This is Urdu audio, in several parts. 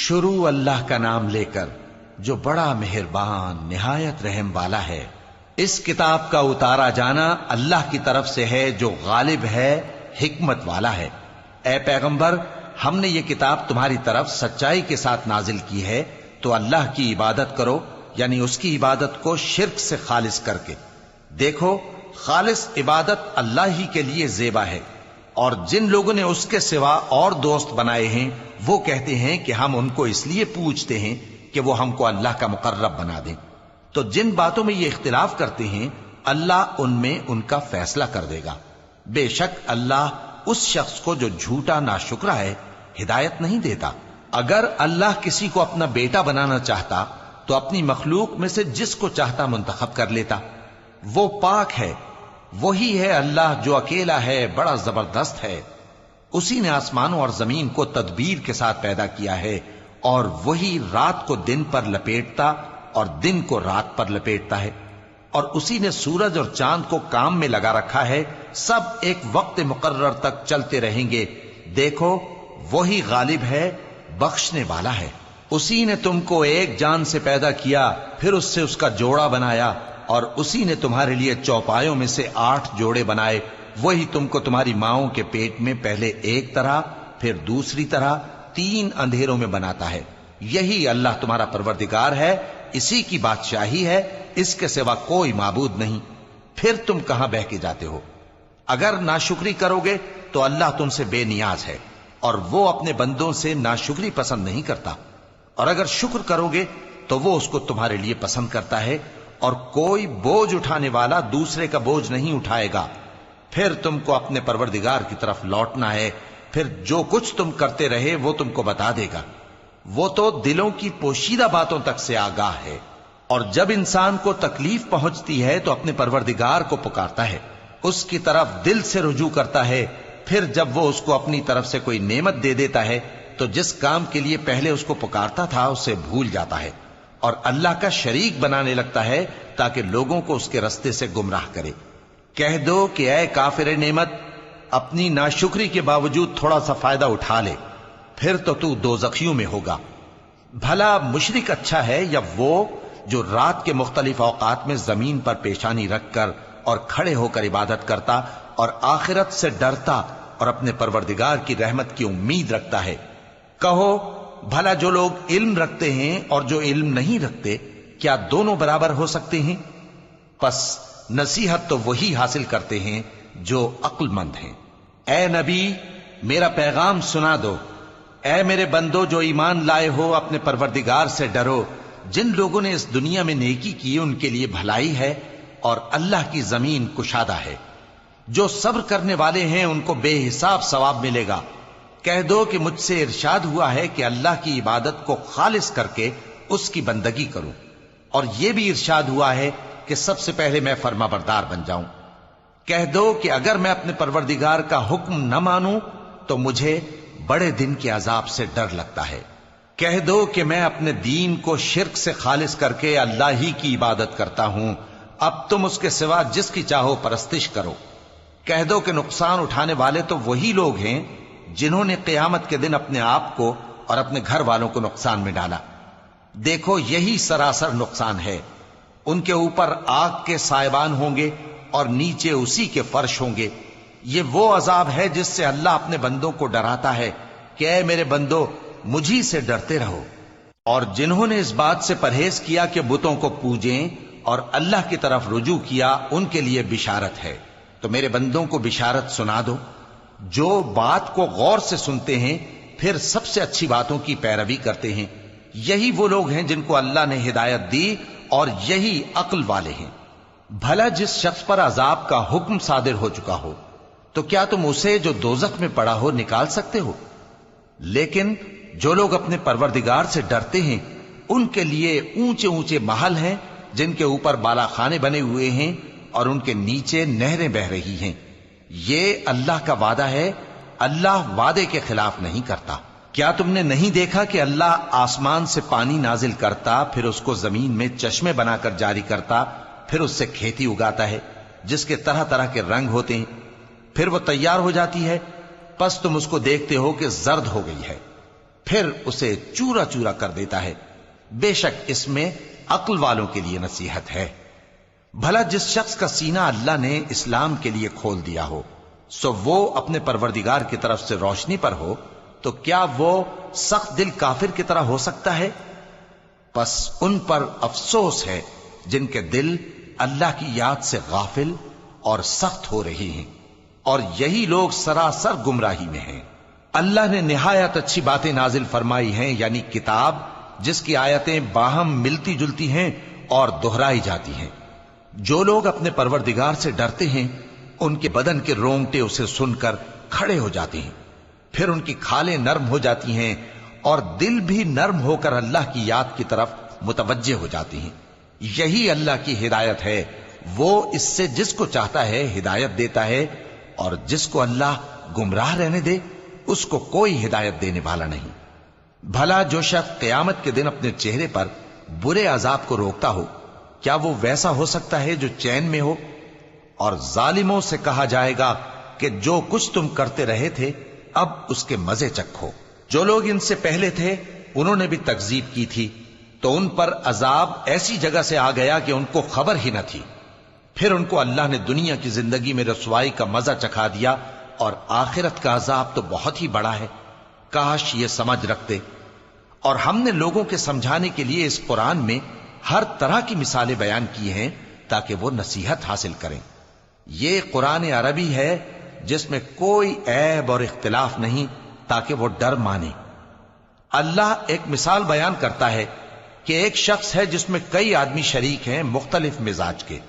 شروع اللہ کا نام لے کر جو بڑا مہربان نہایت رحم والا ہے۔ اس کتاب کا اتارا جانا اللہ کی طرف سے ہے جو غالب ہے، حکمت والا ہے۔ اے پیغمبر، ہم نے یہ کتاب تمہاری طرف سچائی کے ساتھ نازل کی ہے، تو اللہ کی عبادت کرو، یعنی اس کی عبادت کو شرک سے خالص کر کے۔ دیکھو، خالص عبادت اللہ ہی کے لیے زیبا ہے، اور جن لوگوں نے اس کے سوا اور دوست بنائے ہیں وہ کہتے ہیں کہ ہم ان کو اس لیے پوچھتے ہیں کہ وہ ہم کو اللہ کا مقرب بنا دیں۔ تو جن باتوں میں یہ اختلاف کرتے ہیں اللہ ان میں ان کا فیصلہ کر دے گا۔ بے شک اللہ اس شخص کو جو جھوٹا ناشکرا ہے ہدایت نہیں دیتا۔ اگر اللہ کسی کو اپنا بیٹا بنانا چاہتا تو اپنی مخلوق میں سے جس کو چاہتا منتخب کر لیتا۔ وہ پاک ہے، وہی ہے اللہ جو اکیلا ہے، بڑا زبردست ہے۔ اسی نے آسمانوں اور زمین کو تدبیر کے ساتھ پیدا کیا ہے، اور وہی رات کو دن پر لپیٹتا اور دن کو رات پر لپیٹتا ہے، اور اسی نے سورج اور چاند کو کام میں لگا رکھا ہے، سب ایک وقت مقرر تک چلتے رہیں گے۔ دیکھو، وہی غالب ہے، بخشنے والا ہے۔ اسی نے تم کو ایک جان سے پیدا کیا، پھر اس سے اس کا جوڑا بنایا، اور اسی نے تمہارے لیے چوپایوں میں سے 8 جوڑے بنائے۔ وہی تم کو تمہاری ماؤں کے پیٹ میں پہلے ایک طرح، پھر دوسری طرح 3 اندھیروں میں بناتا ہے۔ یہی اللہ تمہارا پروردگار ہے، اسی کی بادشاہی ہے، اس کے سوا کوئی معبود نہیں۔ پھر تم کہاں بہ کے جاتے ہو؟ اگر ناشکری کرو گے تو اللہ تم سے بے نیاز ہے، اور وہ اپنے بندوں سے ناشکری پسند نہیں کرتا، اور اگر شکر کرو گے تو وہ اس کو تمہارے لیے پسند کرتا ہے، اور کوئی بوجھ اٹھانے والا دوسرے کا بوجھ نہیں اٹھائے گا۔ پھر تم کو اپنے پروردگار کی طرف لوٹنا ہے، پھر جو کچھ تم کرتے رہے وہ تم کو بتا دے گا۔ وہ تو دلوں کی پوشیدہ باتوں تک سے آگاہ ہے، اور جب انسان کو تکلیف پہنچتی ہے تو اپنے پروردگار کو پکارتا ہے، اس کی طرف دل سے رجوع کرتا ہے۔ پھر جب وہ اس کو اپنی طرف سے کوئی نعمت دے دیتا ہے تو جس کام کے لیے پہلے اس کو پکارتا تھا اسے بھول جاتا ہے، اور اللہ کا شریک بنانے لگتا ہے تاکہ لوگوں کو اس کے رستے سے گمراہ کرے۔ کہہ دو کہ اے کافر نعمت، اپنی ناشکری کے باوجود تھوڑا سا فائدہ اٹھا لے، پھر تو دوزخیوں میں ہوگا۔ بھلا مشرک اچھا ہے یا وہ جو رات کے مختلف اوقات میں زمین پر پیشانی رکھ کر اور کھڑے ہو کر عبادت کرتا اور آخرت سے ڈرتا اور اپنے پروردگار کی رحمت کی امید رکھتا ہے۔ کہو، بھلا جو لوگ علم رکھتے ہیں اور جو علم نہیں رکھتے، کیا دونوں برابر ہو سکتے ہیں؟ پس نصیحت تو وہی حاصل کرتے ہیں جو عقل مند ہیں۔ اے نبی، میرا پیغام سنا دو۔ اے میرے بندو جو ایمان لائے ہو، اپنے پروردگار سے ڈرو۔ جن لوگوں نے اس دنیا میں نیکی کی ان کے لیے بھلائی ہے، اور اللہ کی زمین کشادہ ہے۔ جو صبر کرنے والے ہیں ان کو بے حساب ثواب ملے گا۔ کہہ دو کہ مجھ سے ارشاد ہوا ہے کہ اللہ کی عبادت کو خالص کر کے اس کی بندگی کروں، اور یہ بھی ارشاد ہوا ہے کہ سب سے پہلے میں فرما بردار بن جاؤں۔ کہہ دو کہ اگر میں اپنے پروردگار کا حکم نہ مانوں تو مجھے بڑے دن کے عذاب سے ڈر لگتا ہے۔ کہہ دو کہ میں اپنے دین کو شرک سے خالص کر کے اللہ ہی کی عبادت کرتا ہوں، اب تم اس کے سوا جس کی چاہو پرستش کرو۔ کہہ دو کہ نقصان اٹھانے والے تو وہی لوگ ہیں جنہوں نے قیامت کے دن اپنے آپ کو اور اپنے گھر والوں کو نقصان میں ڈالا۔ دیکھو، یہی سراسر نقصان ہے۔ ان کے اوپر آگ کے سائبان ہوں گے اور نیچے اسی کے فرش ہوں گے۔ یہ وہ عذاب ہے جس سے اللہ اپنے بندوں کو ڈراتا ہے کہ اے میرے بندو، مجھی سے ڈرتے رہو۔ اور جنہوں نے اس بات سے پرہیز کیا کہ بتوں کو پوجیں اور اللہ کی طرف رجوع کیا، ان کے لیے بشارت ہے۔ تو میرے بندوں کو بشارت سنا دو۔ جو بات کو غور سے سنتے ہیں پھر سب سے اچھی باتوں کی پیروی کرتے ہیں، یہی وہ لوگ ہیں جن کو اللہ نے ہدایت دی، اور یہی عقل والے ہیں۔ بھلا جس شخص پر عذاب کا حکم صادر ہو چکا ہو تو کیا تم اسے جو دوزخ میں پڑا ہو نکال سکتے ہو؟ لیکن جو لوگ اپنے پروردگار سے ڈرتے ہیں ان کے لیے اونچے اونچے محل ہیں جن کے اوپر بالا خانے بنے ہوئے ہیں اور ان کے نیچے نہریں بہ رہی ہیں۔ یہ اللہ کا وعدہ ہے، اللہ وعدے کے خلاف نہیں کرتا۔ کیا تم نے نہیں دیکھا کہ اللہ آسمان سے پانی نازل کرتا، پھر اس کو زمین میں چشمے بنا کر جاری کرتا، پھر اس سے کھیتی اگاتا ہے جس کے طرح طرح کے رنگ ہوتے ہیں، پھر وہ تیار ہو جاتی ہے، پس تم اس کو دیکھتے ہو کہ زرد ہو گئی ہے، پھر اسے چورا چورا کر دیتا ہے۔ بے شک اس میں عقل والوں کے لیے نصیحت ہے۔ بھلا جس شخص کا سینہ اللہ نے اسلام کے لیے کھول دیا ہو، سو وہ اپنے پروردگار کی طرف سے روشنی پر ہو، تو کیا وہ سخت دل کافر کی طرح ہو سکتا ہے؟ پس ان پر افسوس ہے جن کے دل اللہ کی یاد سے غافل اور سخت ہو رہی ہیں، اور یہی لوگ سراسر گمراہی میں ہیں۔ اللہ نے نہایت اچھی باتیں نازل فرمائی ہیں، یعنی کتاب جس کی آیتیں باہم ملتی جلتی ہیں اور دہرائی جاتی ہیں۔ جو لوگ اپنے پروردگار سے ڈرتے ہیں ان کے بدن کے رونگٹے اسے سن کر کھڑے ہو جاتے ہیں، پھر ان کی کھالیں نرم ہو جاتی ہیں اور دل بھی نرم ہو کر اللہ کی یاد کی طرف متوجہ ہو جاتی ہیں۔ یہی اللہ کی ہدایت ہے، وہ اس سے جس کو چاہتا ہے ہدایت دیتا ہے، اور جس کو اللہ گمراہ رہنے دے اس کو کوئی ہدایت دینے والا نہیں۔ بھلا جو شخص قیامت کے دن اپنے چہرے پر برے عذاب کو روکتا ہو، کیا وہ ویسا ہو سکتا ہے جو چین میں ہو؟ اور ظالموں سے کہا جائے گا کہ جو کچھ تم کرتے رہے تھے اب اس کے مزے چکھو۔ جو لوگ ان سے پہلے تھے انہوں نے بھی تکذیب کی تھی، تو ان پر عذاب ایسی جگہ سے آ گیا کہ ان کو خبر ہی نہ تھی۔ پھر ان کو اللہ نے دنیا کی زندگی میں رسوائی کا مزہ چکھا دیا، اور آخرت کا عذاب تو بہت ہی بڑا ہے۔ کاش یہ سمجھ رکھتے۔ اور ہم نے لوگوں کے سمجھانے کے لیے اس قرآن میں ہر طرح کی مثالیں بیان کی ہیں تاکہ وہ نصیحت حاصل کریں۔ یہ قرآن عربی ہے جس میں کوئی عیب اور اختلاف نہیں، تاکہ وہ ڈر مانے۔ اللہ ایک مثال بیان کرتا ہے کہ ایک شخص ہے جس میں کئی آدمی شریک ہیں مختلف مزاج کے،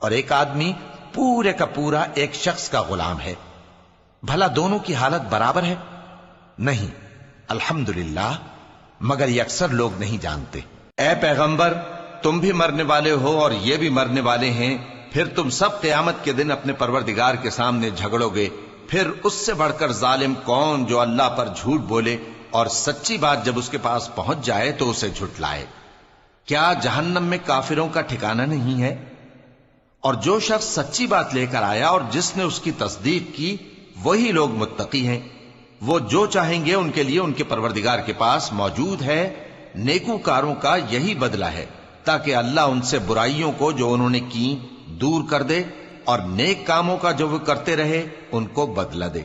اور ایک آدمی پورے کا پورا ایک شخص کا غلام ہے۔ بھلا دونوں کی حالت برابر ہے؟ نہیں، الحمدللہ، مگر یہ اکثر لوگ نہیں جانتے۔ اے پیغمبر، تم بھی مرنے والے ہو اور یہ بھی مرنے والے ہیں، پھر تم سب قیامت کے دن اپنے پروردگار کے سامنے جھگڑو گے۔ پھر اس سے بڑھ کر ظالم کون جو اللہ پر جھوٹ بولے اور سچی بات جب اس کے پاس پہنچ جائے تو اسے جھٹلائے۔ کیا جہنم میں کافروں کا ٹھکانہ نہیں ہے؟ اور جو شخص سچی بات لے کر آیا اور جس نے اس کی تصدیق کی، وہی لوگ متقی ہیں۔ وہ جو چاہیں گے ان کے لیے ان کے پروردگار کے پاس موجود ہے۔ نیکوکاروں کا یہی بدلہ ہے، تاکہ اللہ ان سے برائیوں کو جو انہوں نے کی دور کر دے، اور نیک کاموں کا جو وہ کرتے رہے ان کو بدلہ دے۔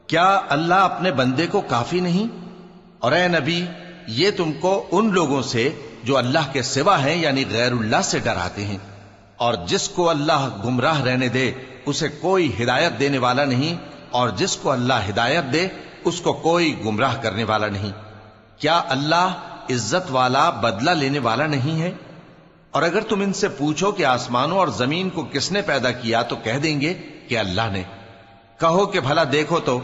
کیا اللہ اپنے بندے کو کافی نہیں؟ اور اے نبی، یہ تم کو ان لوگوں سے جو اللہ کے سوا ہیں یعنی غیر اللہ سے ڈراتے ہیں، اور جس کو اللہ گمراہ رہنے دے اسے کوئی ہدایت دینے والا نہیں، اور جس کو اللہ ہدایت دے اس کو کوئی گمراہ کرنے والا نہیں۔ کیا اللہ عزت والا بدلہ لینے والا نہیں ہے؟ اور اگر تم ان سے پوچھو کہ آسمانوں اور زمین کو کس نے پیدا کیا تو کہہ دیں گے کہ اللہ نے۔ کہو کہ بھلا دیکھو تو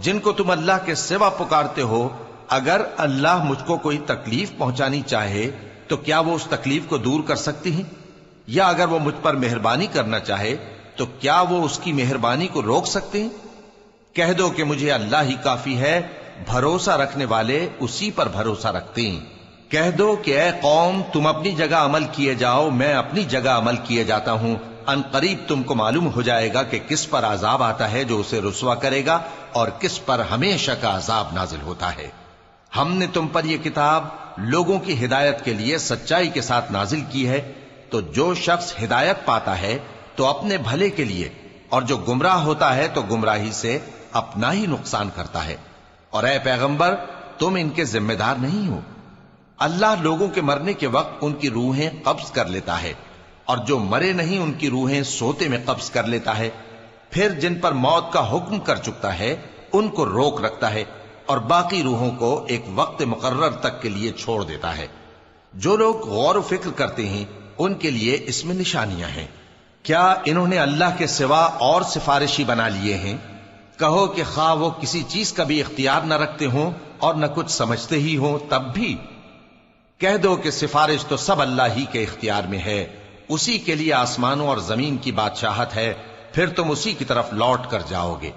جن کو تم اللہ کے سوا پکارتے ہو، اگر اللہ مجھ کو کوئی تکلیف پہنچانی چاہے تو کیا وہ اس تکلیف کو دور کر سکتی ہیں؟ یا اگر وہ مجھ پر مہربانی کرنا چاہے تو کیا وہ اس کی مہربانی کو روک سکتے ہیں؟ کہہ دو کہ مجھے اللہ ہی کافی ہے، بھروسہ رکھنے والے اسی پر بھروسہ رکھتے ہیں۔ کہہ دو کہ اے قوم، تم اپنی جگہ عمل کیے جاؤ، میں اپنی جگہ عمل کیے جاتا ہوں۔ ان قریب تم کو معلوم ہو جائے گا کہ کس پر عذاب آتا ہے جو اسے رسوا کرے گا، اور کس پر ہمیشہ کا عذاب نازل ہوتا ہے۔ ہم نے تم پر یہ کتاب لوگوں کی ہدایت کے لیے سچائی کے ساتھ نازل کی ہے، تو جو شخص ہدایت پاتا ہے تو اپنے بھلے کے لیے، اور جو گمراہ ہوتا ہے تو گمراہی سے اپنا ہی نقصان کرتا ہے۔ اور اے پیغمبر، تم ان کے ذمہ دار نہیں ہو۔ اللہ لوگوں کے مرنے کے وقت ان کی روحیں قبض کر لیتا ہے، اور جو مرے نہیں ان کی روحیں سوتے میں قبض کر لیتا ہے۔ پھر جن پر موت کا حکم کر چکتا ہے ان کو روک رکھتا ہے، اور باقی روحوں کو ایک وقت مقرر تک کے لیے چھوڑ دیتا ہے۔ جو لوگ غور و فکر کرتے ہیں ان کے لیے اس میں نشانیاں ہیں۔ کیا انہوں نے اللہ کے سوا اور سفارشی بنا لیے ہیں؟ کہو کہ خواہ وہ کسی چیز کا بھی اختیار نہ رکھتے ہوں اور نہ کچھ سمجھتے ہی ہوں تب بھی کہہ دو کہ سفارش تو سب اللہ ہی کے اختیار میں ہے، اسی کے لیے آسمانوں اور زمین کی بادشاہت ہے، پھر تم اسی کی طرف لوٹ کر جاؤ گے۔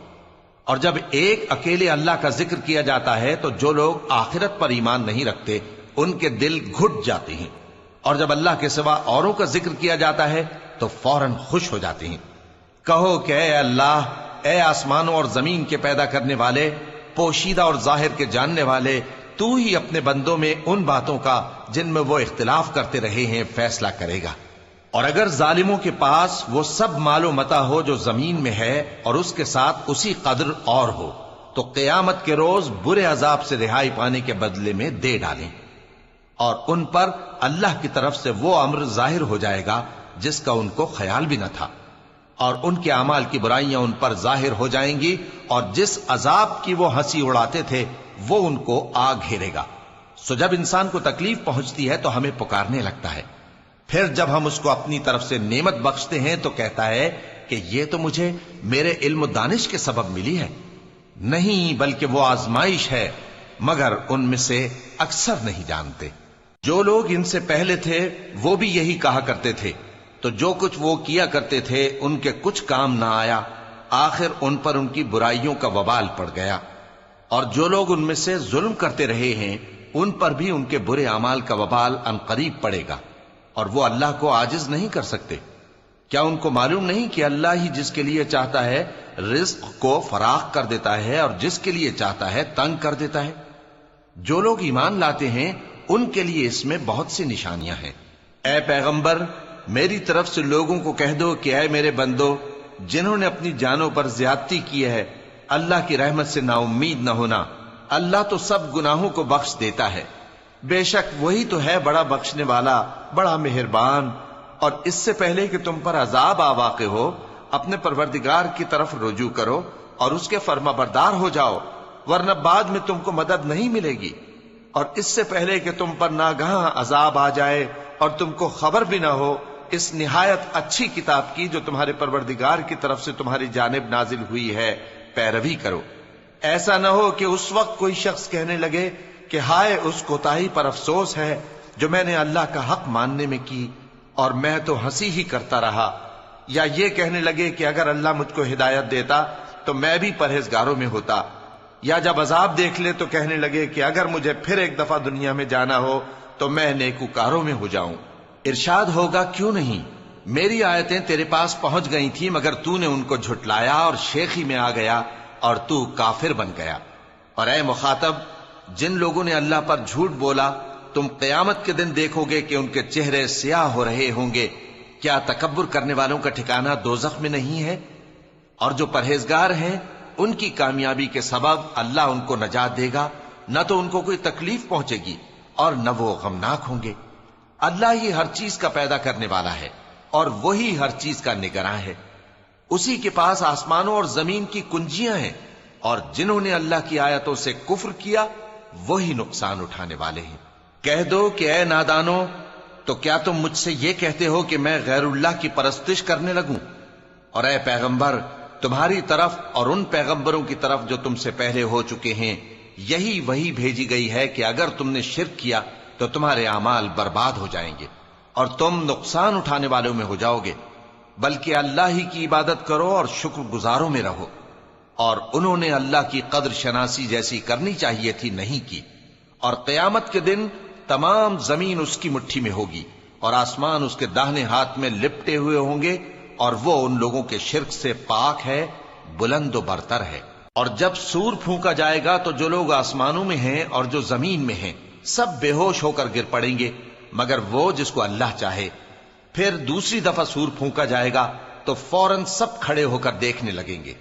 اور جب ایک اکیلے اللہ کا ذکر کیا جاتا ہے تو جو لوگ آخرت پر ایمان نہیں رکھتے ان کے دل گھٹ جاتے ہیں، اور جب اللہ کے سوا اوروں کا ذکر کیا جاتا ہے تو فوراً خوش ہو جاتے ہیں۔ کہو کہ اے اللہ، اے آسمانوں اور زمین کے پیدا کرنے والے، پوشیدہ اور ظاہر کے جاننے والے، تو ہی اپنے بندوں میں ان باتوں کا جن میں وہ اختلاف کرتے رہے ہیں فیصلہ کرے گا۔ اور اگر ظالموں کے پاس وہ سب مال و متاع ہو جو زمین میں ہے اور اس کے ساتھ اسی قدر اور ہو تو قیامت کے روز برے عذاب سے رہائی پانے کے بدلے میں دے ڈالیں، اور ان پر اللہ کی طرف سے وہ امر ظاہر ہو جائے گا جس کا ان کو خیال بھی نہ تھا، اور ان کے اعمال کی برائیاں ان پر ظاہر ہو جائیں گی، اور جس عذاب کی وہ ہنسی اڑاتے تھے وہ ان کو آ گھیرے گا۔ سو جب انسان کو تکلیف پہنچتی ہے تو ہمیں پکارنے لگتا ہے، پھر جب ہم اس کو اپنی طرف سے نعمت بخشتے ہیں تو کہتا ہے کہ یہ تو مجھے میرے علم و دانش کے سبب ملی ہے۔ نہیں، بلکہ وہ آزمائش ہے، مگر ان میں سے اکثر نہیں جانتے۔ جو لوگ ان سے پہلے تھے وہ بھی یہی کہا کرتے تھے، تو جو کچھ وہ کیا کرتے تھے ان کے کچھ کام نہ آیا، آخر ان پر ان کی برائیوں کا وبال پڑ گیا۔ اور جو لوگ ان میں سے ظلم کرتے رہے ہیں ان پر بھی ان کے برے اعمال کا وبال عنقریب پڑے گا، اور وہ اللہ کو عاجز نہیں کر سکتے۔ کیا ان کو معلوم نہیں کہ اللہ ہی جس کے لیے چاہتا ہے رزق کو فراخ کر دیتا ہے اور جس کے لیے چاہتا ہے تنگ کر دیتا ہے؟ جو لوگ ایمان لاتے ہیں ان کے لیے اس میں بہت سی نشانیاں ہیں۔ اے پیغمبر، میری طرف سے لوگوں کو کہہ دو کہ اے میرے بندو، جنہوں نے اپنی جانوں پر زیادتی کی ہے، اللہ کی رحمت سے نا امید نہ ہونا۔ اللہ تو سب گناہوں کو بخش دیتا ہے، بے شک وہی تو ہے بڑا بخشنے والا، بڑا مہربان۔ اور اس سے پہلے کہ تم پر عذاب آ واقع ہو، اپنے پروردگار کی طرف رجوع کرو اور اس کے فرما بردار ہو جاؤ، ورنہ بعد میں تم کو مدد نہیں ملے گی۔ اور اس سے پہلے کہ تم پر ناگہاں عذاب آ جائے اور تم کو خبر بھی نہ ہو، اس نہایت اچھی کتاب کی جو تمہارے پروردگار کی طرف سے تمہاری جانب نازل ہوئی ہے پیروی کرو۔ ایسا نہ ہو کہ اس وقت کوئی شخص کہنے لگے کہ ہائے اس کوتاہی پر افسوس ہے جو میں نے اللہ کا حق ماننے میں کی، اور میں تو ہنسی ہی کرتا رہا، یا یہ کہنے لگے کہ اگر اللہ مجھ کو ہدایت دیتا تو میں بھی پرہیزگاروں میں ہوتا، یا جب عذاب دیکھ لے تو کہنے لگے کہ اگر مجھے پھر ایک دفعہ دنیا میں جانا ہو تو میں نیکوکاروں میں ہو جاؤں۔ ارشاد ہوگا کیوں نہیں، میری آیتیں تیرے پاس پہنچ گئی تھی مگر تو نے ان کو جھٹلایا اور شیخی میں آ گیا اور تو کافر بن گیا۔ اور اے مخاطب، جن لوگوں نے اللہ پر جھوٹ بولا تم قیامت کے دن دیکھو گے کہ ان کے چہرے سیاہ ہو رہے ہوں گے۔ کیا تکبر کرنے والوں کا ٹھکانہ دوزخ میں نہیں ہے؟ اور جو پرہیزگار ہیں ان کی کامیابی کے سبب اللہ ان کو نجات دے گا، نہ تو ان کو کوئی تکلیف پہنچے گی اور نہ وہ غمناک ہوں گے۔ اللہ ہی ہر چیز کا پیدا کرنے والا ہے اور وہی ہر چیز کا نگراں ہے۔ اسی کے پاس آسمانوں اور زمین کی کنجیاں ہیں، اور جنہوں نے اللہ کی آیتوں سے کفر کیا وہی نقصان اٹھانے والے ہیں۔ کہہ دو کہ اے نادانو، تو کیا تم مجھ سے یہ کہتے ہو کہ میں غیر اللہ کی پرستش کرنے لگوں؟ اور اے پیغمبر، تمہاری طرف اور ان پیغمبروں کی طرف جو تم سے پہلے ہو چکے ہیں یہی وہی بھیجی گئی ہے کہ اگر تم نے شرک کیا تو تمہارے اعمال برباد ہو جائیں گے اور تم نقصان اٹھانے والوں میں ہو جاؤ گے، بلکہ اللہ ہی کی عبادت کرو اور شکر گزاروں میں رہو۔ اور انہوں نے اللہ کی قدر شناسی جیسی کرنی چاہیے تھی نہیں کی۔ اور قیامت کے دن تمام زمین اس کی مٹھی میں ہوگی اور آسمان اس کے داہنے ہاتھ میں لپٹے ہوئے ہوں گے، اور وہ ان لوگوں کے شرک سے پاک ہے، بلند و برتر ہے۔ اور جب سور پھونکا جائے گا تو جو لوگ آسمانوں میں ہیں اور جو زمین میں ہیں سب بے ہوش ہو کر گر پڑیں گے مگر وہ جس کو اللہ چاہے۔ پھر دوسری دفعہ سور پھونکا جائے گا تو فوراً سب کھڑے ہو کر دیکھنے لگیں گے،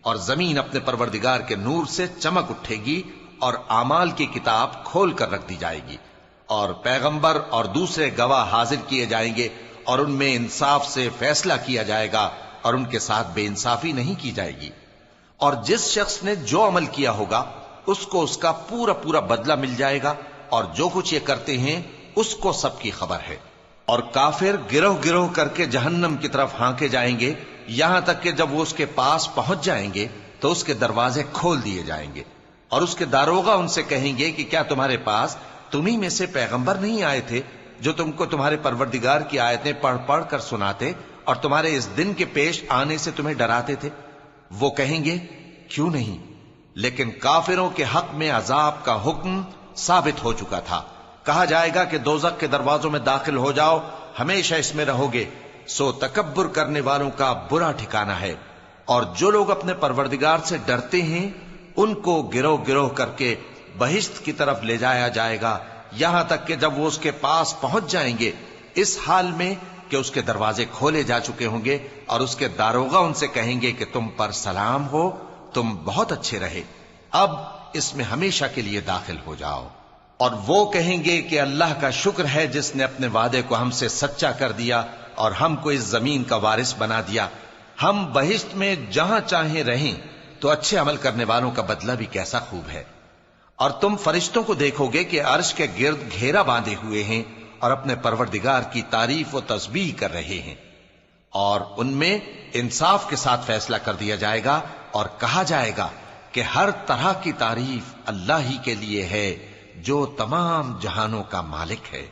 اور زمین اپنے پروردگار کے نور سے چمک اٹھے گی اور اعمال کی کتاب کھول کر رکھ دی جائے گی، اور پیغمبر اور دوسرے گواہ حاضر کیے جائیں گے، اور ان میں انصاف سے فیصلہ کیا جائے گا اور ان کے ساتھ بے انصافی نہیں کی جائے گی۔ اور جس شخص نے جو عمل کیا ہوگا اس کو اس کا پورا پورا بدلہ مل جائے گا، اور جو کچھ یہ کرتے ہیں اس کو سب کی خبر ہے۔ اور کافر گروہ گروہ کر کے جہنم کی طرف ہانکے جائیں گے، یہاں تک کہ جب وہ اس کے پاس پہنچ جائیں گے تو اس کے دروازے کھول دیے جائیں گے، اور اس کے داروغہ ان سے کہیں گے کہ کیا تمہارے پاس تمہیں میں سے پیغمبر نہیں آئے تھے جو تم کو تمہارے پروردگار کی آیتیں پڑھ پڑھ کر سناتے اور تمہارے اس دن کے پیش آنے سے تمہیں ڈراتے تھے؟ وہ کہیں گے کیوں نہیں، لیکن کافروں کے حق میں عذاب کا حکم ثابت ہو چکا تھا۔ کہا جائے گا کہ دوزخ کے دروازوں میں داخل ہو جاؤ، ہمیشہ اس میں رہو گے، سو تکبر کرنے والوں کا برا ٹھکانہ ہے۔ اور جو لوگ اپنے پروردگار سے ڈرتے ہیں ان کو گروہ گروہ کر کے بہشت کی طرف لے جایا جائے گا، یہاں تک کہ جب وہ اس کے پاس پہنچ جائیں گے اس حال میں کہ اس کے دروازے کھولے جا چکے ہوں گے، اور اس کے داروغہ ان سے کہیں گے کہ تم پر سلام ہو، تم بہت اچھے رہے، اب اس میں ہمیشہ کے لیے داخل ہو جاؤ۔ اور وہ کہیں گے کہ اللہ کا شکر ہے جس نے اپنے وعدے کو ہم سے سچا کر دیا اور ہم کو اس زمین کا وارث بنا دیا، ہم بہشت میں جہاں چاہیں رہیں، تو اچھے عمل کرنے والوں کا بدلہ بھی کیسا خوب ہے۔ اور تم فرشتوں کو دیکھو گے کہ عرش کے گرد گھیرا باندھے ہوئے ہیں اور اپنے پروردگار کی تعریف و تسبیح کر رہے ہیں، اور ان میں انصاف کے ساتھ فیصلہ کر دیا جائے گا اور کہا جائے گا کہ ہر طرح کی تعریف اللہ ہی کے لیے ہے جو تمام جہانوں کا مالک ہے۔